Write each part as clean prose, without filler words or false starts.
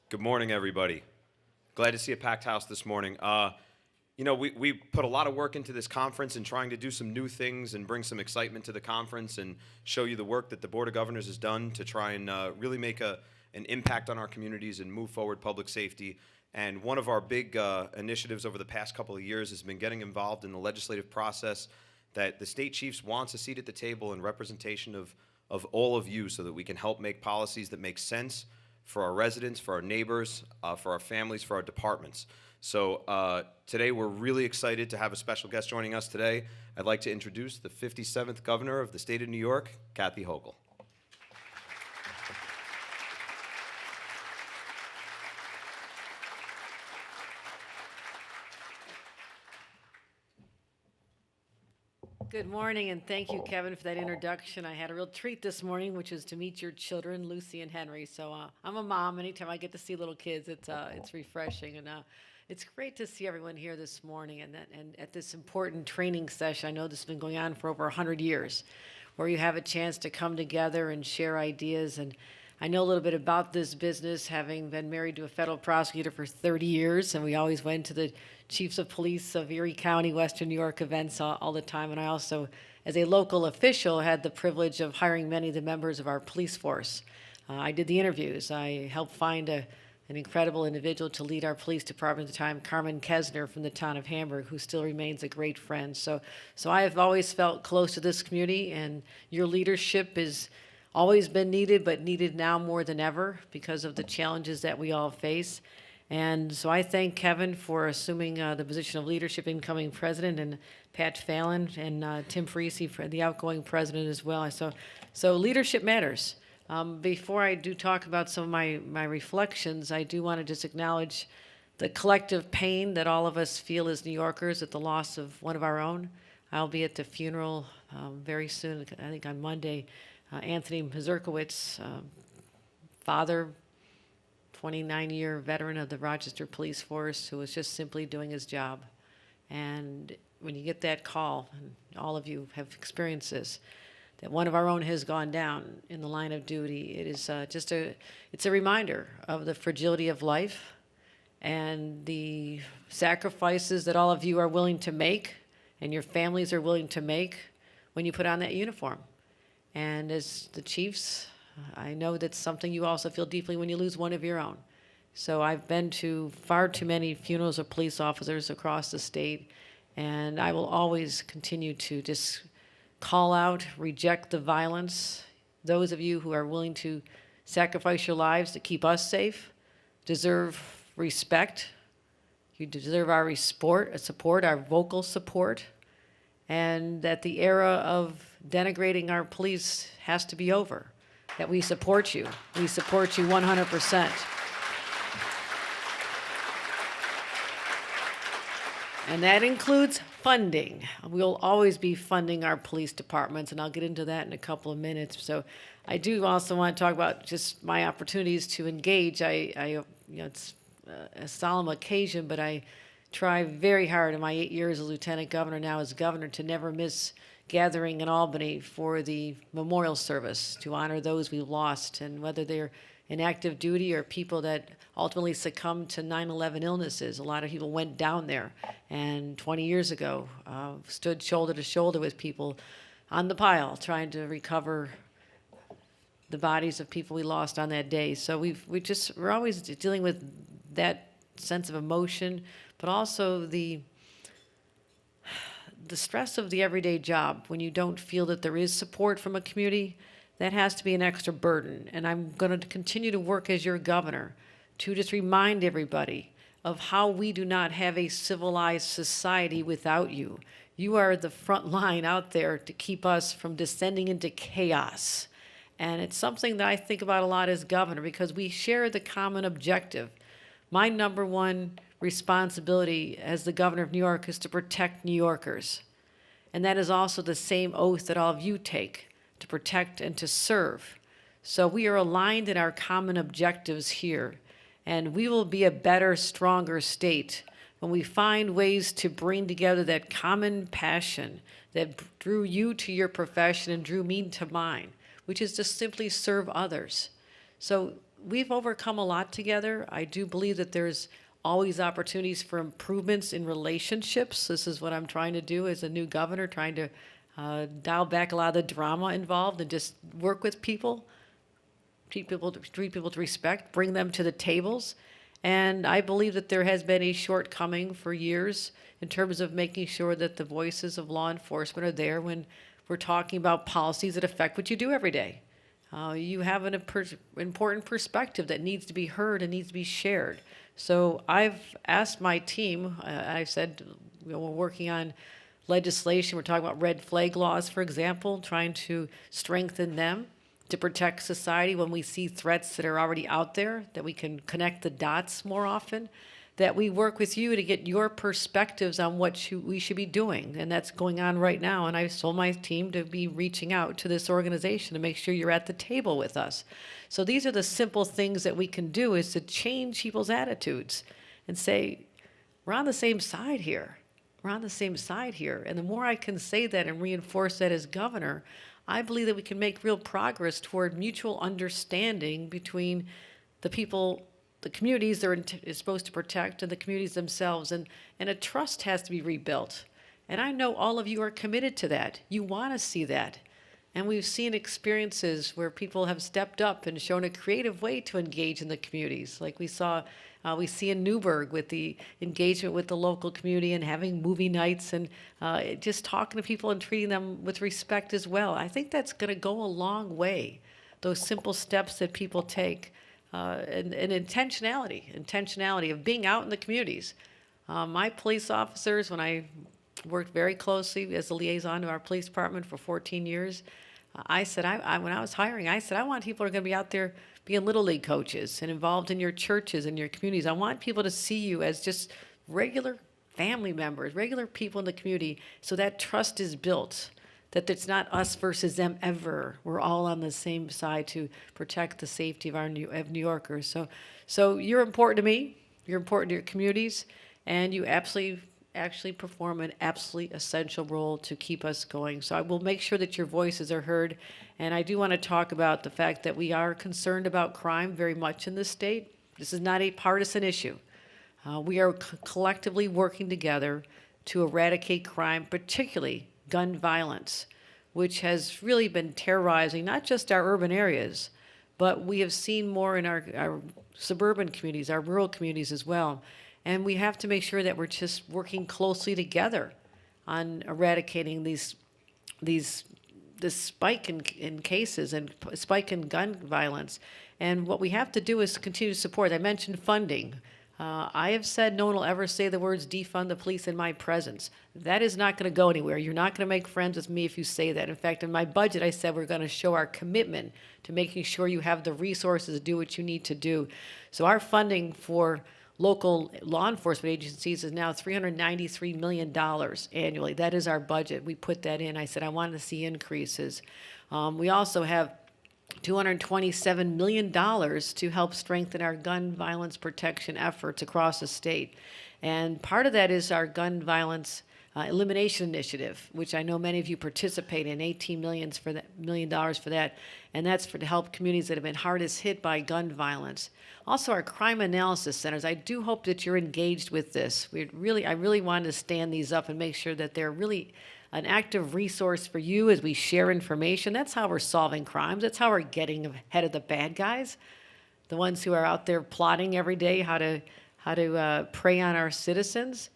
Good morning, everybody. Glad to see a packed house this morning. We put a lot of work into this conference and trying to do some new things and bring some excitement to the conference and show you the work that the Board of Governors has done to try and really make an impact on our communities and move forward public safety. And one of our big initiatives over the past couple of years has been getting involved in the legislative process that the state chiefs wants a seat at the table and representation of all of you so that we can help make policies that make sense for our residents, for our neighbors, for our families, for our departments. So today we're really excited to have a special guest joining us today. I'd like to introduce the 57th Governor of the state of New York, Kathy Hochul. Good morning, and thank you, Kevin, for that introduction. I had a real treat this morning, which was to meet your children, Lucy and Henry. So I'm a mom. Anytime I get to see little kids, it's refreshing, and it's great to see everyone here this morning and at this important training session. I know this has been going on for over 100 years, where you have a chance to come together and share ideas. And I know a little bit about this business, having been married to a federal prosecutor for 30 years, and we always went to the chiefs of police of Erie County, Western New York events all the time. And I also, as a local official, had the privilege of hiring many of the members of our police force. I did the interviews. I helped find an incredible individual to lead our police department at the time, Carmen Kesner from the town of Hamburg, who still remains a great friend. So I have always felt close to this community, and your leadership has always been needed, but needed now more than ever because of the challenges that we all face. And so I thank Kevin for assuming the position of leadership, incoming president, and Pat Fallon and Tim Farisi for the outgoing president as well. So leadership matters. Before I do talk about some of my reflections, I do want to just acknowledge the collective pain that all of us feel as New Yorkers at the loss of one of our own. I'll be at the funeral very soon, I think on Monday. Anthony Mazurkowitz, father, 29-year veteran of the Rochester Police Force, who was just simply doing his job. And when you get that call, and all of you have experienced this, that one of our own has gone down in the line of duty, it is it's a reminder of the fragility of life and the sacrifices that all of you are willing to make and your families are willing to make when you put on that uniform. And as the chiefs, I know that's something you also feel deeply when you lose one of your own. So I've been to far too many funerals of police officers across the state, and I will always continue to just call out, reject the violence. Those of you who are willing to sacrifice your lives to keep us safe deserve respect. You deserve our support, our vocal support, and that the era of denigrating our police has to be over. That we support you. We support you 100%. And that includes funding. We'll always be funding our police departments, and I'll get into that in a couple of minutes. So I do also want to talk about just my opportunities to engage. It's a solemn occasion, but I try very hard in my 8 years as lieutenant governor, now as governor, to never miss gathering in Albany for the memorial service to honor those we've lost, and whether they're in active duty or people that ultimately succumbed to 9/11 illnesses. A lot of people went down there and 20 years ago stood shoulder to shoulder with people on the pile trying to recover the bodies of people we lost on that day. So we're always dealing with that sense of emotion, but also the stress of the everyday job. When you don't feel that there is support from a community, that has to be an extra burden. And I'm going to continue to work as your governor to just remind everybody of how we do not have a civilized society without you. You are the front line out there to keep us from descending into chaos. And it's something that I think about a lot as governor because we share the common objective. My number one responsibility as the governor of New York is to protect New Yorkers. And that is also the same oath that all of you take, to protect and to serve. So we are aligned in our common objectives here. And we will be a better, stronger state when we find ways to bring together that common passion that drew you to your profession and drew me to mine, which is to simply serve others. So we've overcome a lot together. I do believe that there's always opportunities for improvements in relationships. This is what I'm trying to do as a new governor, trying to dial back a lot of the drama involved and just work with people, treat people to respect, bring them to the tables. And I believe that there has been a shortcoming for years in terms of making sure that the voices of law enforcement are there when we're talking about policies that affect what you do every day. You have an important perspective that needs to be heard and needs to be shared. So I've asked my team, I said, we're working on legislation. We're talking about red flag laws, for example, trying to strengthen them to protect society when we see threats that are already out there, that we can connect the dots more often, that we work with you to get your perspectives on what we should be doing. And that's going on right now. And I told my team to be reaching out to this organization to make sure you're at the table with us. So these are the simple things that we can do, is to change people's attitudes and say, we're on the same side here. We're on the same side here. And the more I can say that and reinforce that as governor, I believe that we can make real progress toward mutual understanding between the people, the communities they're supposed to protect, and the communities themselves. And a trust has to be rebuilt. And I know all of you are committed to that. You want to see that. And we've seen experiences where people have stepped up and shown a creative way to engage in the communities. Like we see in Newburgh with the engagement with the local community and having movie nights and just talking to people and treating them with respect as well. I think that's going to go a long way, those simple steps that people take. And intentionality of being out in the communities. My police officers, when I worked very closely as a liaison to our police department for 14 years, I said, when I was hiring, I said, I want people who are going to be out there being Little League coaches and involved in your churches and your communities. I want people to see you as just regular family members, regular people in the community, so that trust is built, that it's not us versus them ever. We're all on the same side to protect the safety of New Yorkers. So you're important to me, you're important to your communities, and you actually perform an absolutely essential role to keep us going. So I will make sure that your voices are heard. And I do want to talk about the fact that we are concerned about crime very much in this state. This is not a partisan issue. We are collectively working together to eradicate crime, particularly gun violence, which has really been terrorizing not just our urban areas, but we have seen more in our suburban communities, our rural communities as well. And we have to make sure that we're just working closely together on eradicating this spike in cases and spike in gun violence. And what we have to do is continue to support. I mentioned funding. I have said no one will ever say the words defund the police in my presence. That is not going to go anywhere. You're not going to make friends with me if you say that. In fact, in my budget, I said we're going to show our commitment to making sure you have the resources to do what you need to do. So our funding for local law enforcement agencies is now $393 million annually. That is our budget. We put that in. I said I wanted to see increases. We also have $227 million to help strengthen our gun violence protection efforts across the state. And part of that is our gun violence elimination initiative, which I know many of you participate in, $18 million for that. And that's to help communities that have been hardest hit by gun violence. Also, our crime analysis centers. I do hope that you're engaged with this. I really wanted to stand these up and make sure that they're really an active resource for you as we share information. That's how we're solving crimes. That's how we're getting ahead of the bad guys, the ones who are out there plotting every day how to prey on our citizens.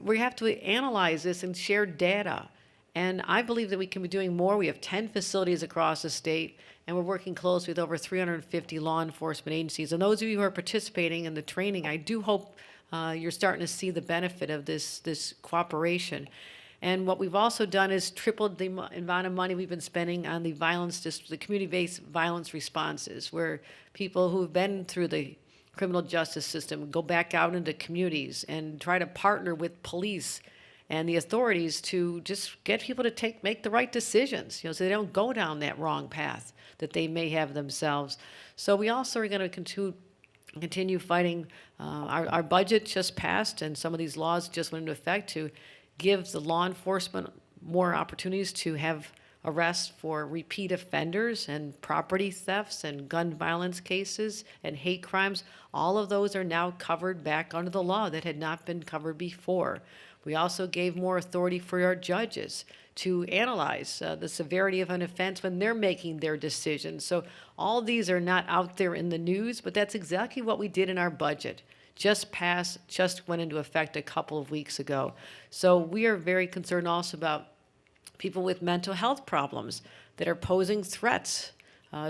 We have to analyze this and share data. And I believe that we can be doing more. We have 10 facilities across the state, and we're working closely with over 350 law enforcement agencies. And those of you who are participating in the training, I do hope you're starting to see the benefit of this cooperation. And what we've also done is tripled the amount of money we've been spending on the community-based violence responses, where people who've been through the criminal justice system go back out into communities and try to partner with police and the authorities to just get people to make the right decisions, so they don't go down that wrong path that they may have themselves. So we also are going to continue fighting. Our budget just passed, and some of these laws just went into effect to give the law enforcement more opportunities to have arrests for repeat offenders and property thefts and gun violence cases and hate crimes. All of those are now covered back under the law that had not been covered before. We also gave more authority for our judges to analyze the severity of an offense when they're making their decisions. So all these are not out there in the news, but that's exactly what we did in our budget. Just went into effect a couple of weeks ago. So we are very concerned also about people with mental health problems that are posing threats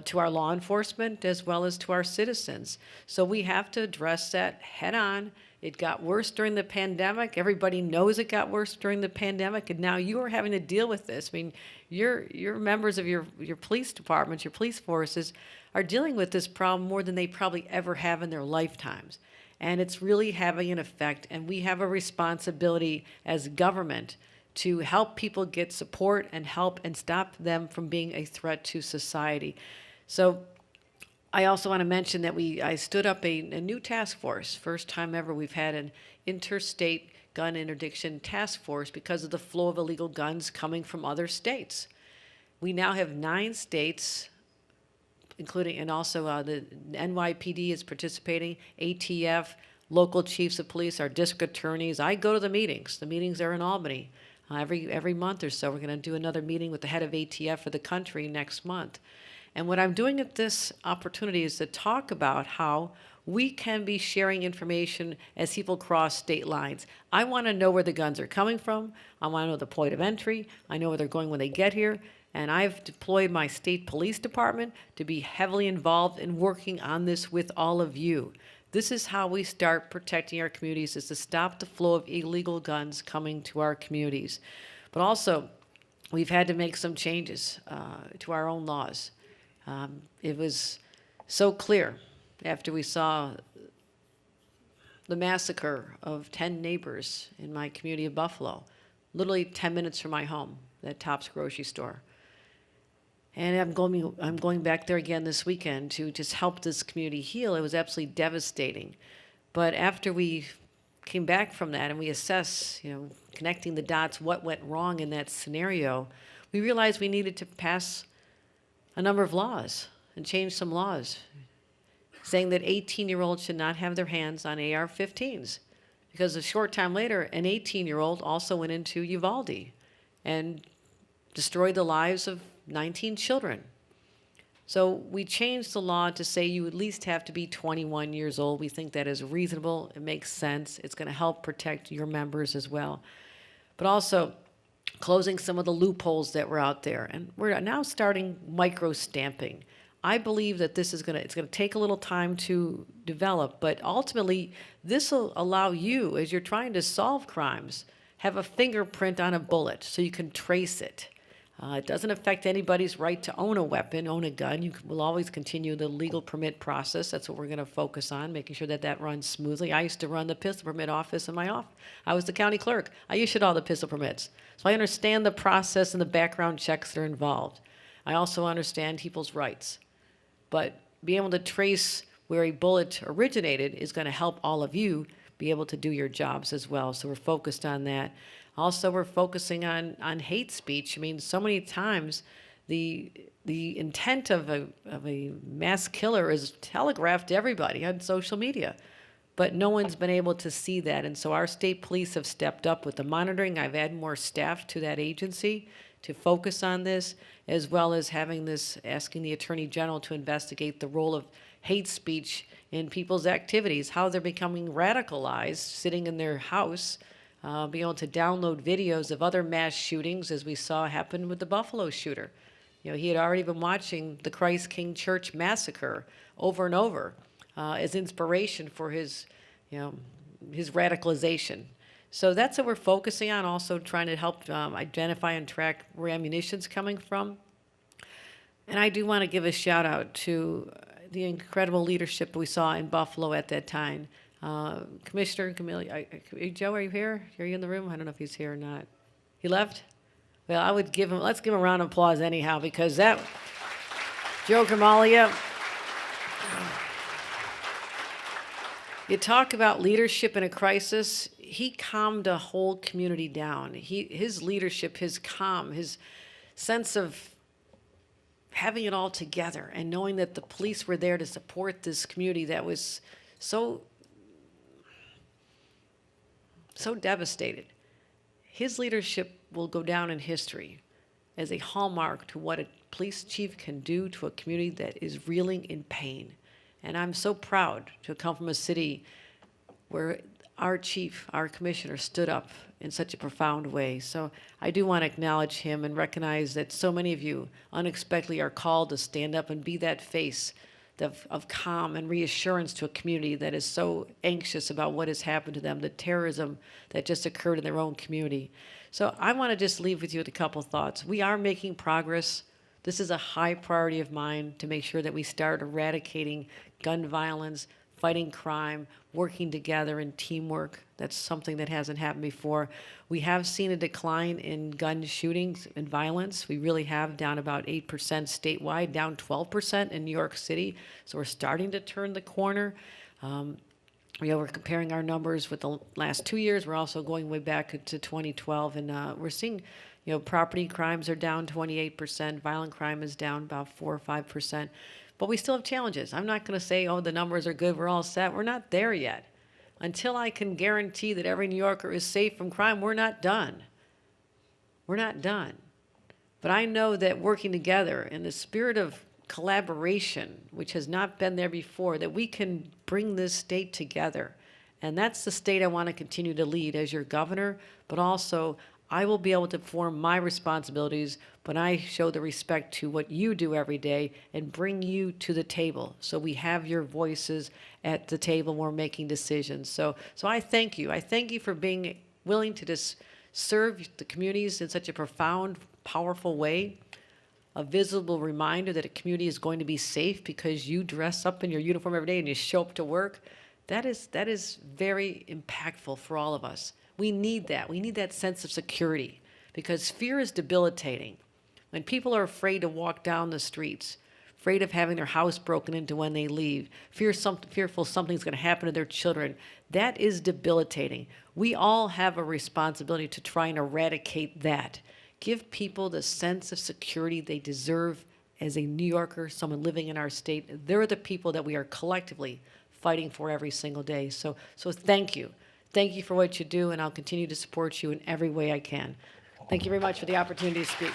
to our law enforcement as well as to our citizens. So we have to address that head on. It got worse during the pandemic. Everybody knows it got worse during the pandemic, and now you are having to deal with this. I mean, you're members of your police departments, your police forces are dealing with this problem more than they probably ever have in their lifetimes. And it's really having an effect, and we have a responsibility as government to help people get support and help and stop them from being a threat to society. So I also want to mention that I stood up a new task force. First time ever we've had an interstate gun interdiction task force because of the flow of illegal guns coming from other states. We now have 9 states, including, and also the NYPD is participating, ATF, local chiefs of police, our district attorneys. I go to the meetings. The meetings are in Albany. Every month or so, we're going to do another meeting with the head of ATF for the country next month. And what I'm doing at this opportunity is to talk about how we can be sharing information as people cross state lines. I want to know where the guns are coming from. I want to know the point of entry. I know where they're going when they get here. And I've deployed my state police department to be heavily involved in working on this with all of you. This is how we start protecting our communities, is to stop the flow of illegal guns coming to our communities. But also, we've had to make some changes to our own laws. It was so clear after we saw the massacre of 10 neighbors in my community of Buffalo, literally 10 minutes from my home, that Tops grocery store. And I'm going back there again this weekend to just help this community heal. It was absolutely devastating. But after we came back from that and we assess, connecting the dots, what went wrong in that scenario, we realized we needed to pass a number of laws and change some laws, saying that 18-year-olds should not have their hands on AR-15s. Because a short time later, an 18-year-old also went into Uvalde and destroyed the lives of 19 children. So we changed the law to say you at least have to be 21 years old. We think that is reasonable. It makes sense. It's going to help protect your members as well. But also closing some of the loopholes that were out there. And we're now starting micro-stamping. I believe that it's going to take a little time to develop, but ultimately this will allow you, as you're trying to solve crimes, have a fingerprint on a bullet so you can trace it. It doesn't affect anybody's right to own a weapon, own a gun. You will always continue the legal permit process. That's what we're going to focus on, making sure that runs smoothly. I used to run the pistol permit office in my office. I was the county clerk. I issued all the pistol permits. So I understand the process and the background checks that are involved. I also understand people's rights. But being able to trace where a bullet originated is going to help all of you be able to do your jobs as well. So we're focused on that. Also, we're focusing on hate speech. I mean, so many times the intent of a mass killer is telegraphed to everybody on social media, but no one's been able to see that. And so our state police have stepped up with the monitoring. I've added more staff to that agency to focus on this, as well as asking the Attorney General to investigate the role of hate speech in people's activities, how they're becoming radicalized, sitting in their house, being able to download videos of other mass shootings, as we saw happen with the Buffalo shooter. He had already been watching the Christ King Church massacre over and over as inspiration for his radicalization. So that's what we're focusing on, also trying to help identify and track where ammunition's coming from. And I do want to give a shout out to the incredible leadership we saw in Buffalo at that time. Commissioner Camille, Joe, are you here? Are you in the room? I don't know if he's here or not. He left? Well, let's give him a round of applause anyhow, because Joe Gamalia, you talk about leadership in a crisis. He calmed a whole community down. His leadership, his calm, his sense of having it all together and knowing that the police were there to support this community that was so devastated. His leadership will go down in history as a hallmark to what a police chief can do to a community that is reeling in pain. And I'm so proud to come from a city where our chief, our commissioner, stood up in such a profound way. So I do want to acknowledge him and recognize that so many of you unexpectedly are called to stand up and be that face of calm and reassurance to a community that is so anxious about what has happened to them, the terrorism that just occurred in their own community. So I want to just leave with you with a couple thoughts. We are making progress. This is a high priority of mine to make sure that we start eradicating gun violence, fighting crime, working together in teamwork. That's something that hasn't happened before. We have seen a decline in gun shootings and violence. We really have, down about 8% statewide, down 12% in New York City. So we're starting to turn the corner. We're comparing our numbers with the last 2 years. We're also going way back to 2012, and we're seeing, property crimes are down 28%. Violent crime is down about 4 or 5%. But we still have challenges. I'm not going to say, oh, the numbers are good, we're all set. We're not there yet. Until I can guarantee that every New Yorker is safe from crime, we're not done. We're not done. But I know that working together in the spirit of collaboration, which has not been there before, that we can bring this state together. And that's the state I want to continue to lead as your governor, but also I will be able to perform my responsibilities when I show the respect to what you do every day and bring you to the table. So we have your voices at the table when we're making decisions. So I thank you. I thank you for being willing to just serve the communities in such a profound, powerful way. A visible reminder that a community is going to be safe because you dress up in your uniform every day and you show up to work. That is very impactful for all of us. We need that. We need that sense of security because fear is debilitating. When people are afraid to walk down the streets, afraid of having their house broken into when they leave, fearful something's going to happen to their children, that is debilitating. We all have a responsibility to try and eradicate that. Give people the sense of security they deserve as a New Yorker, someone living in our state. They're the people that we are collectively fighting for every single day. So thank you. Thank you for what you do, and I'll continue to support you in every way I can. Thank you very much for the opportunity to speak.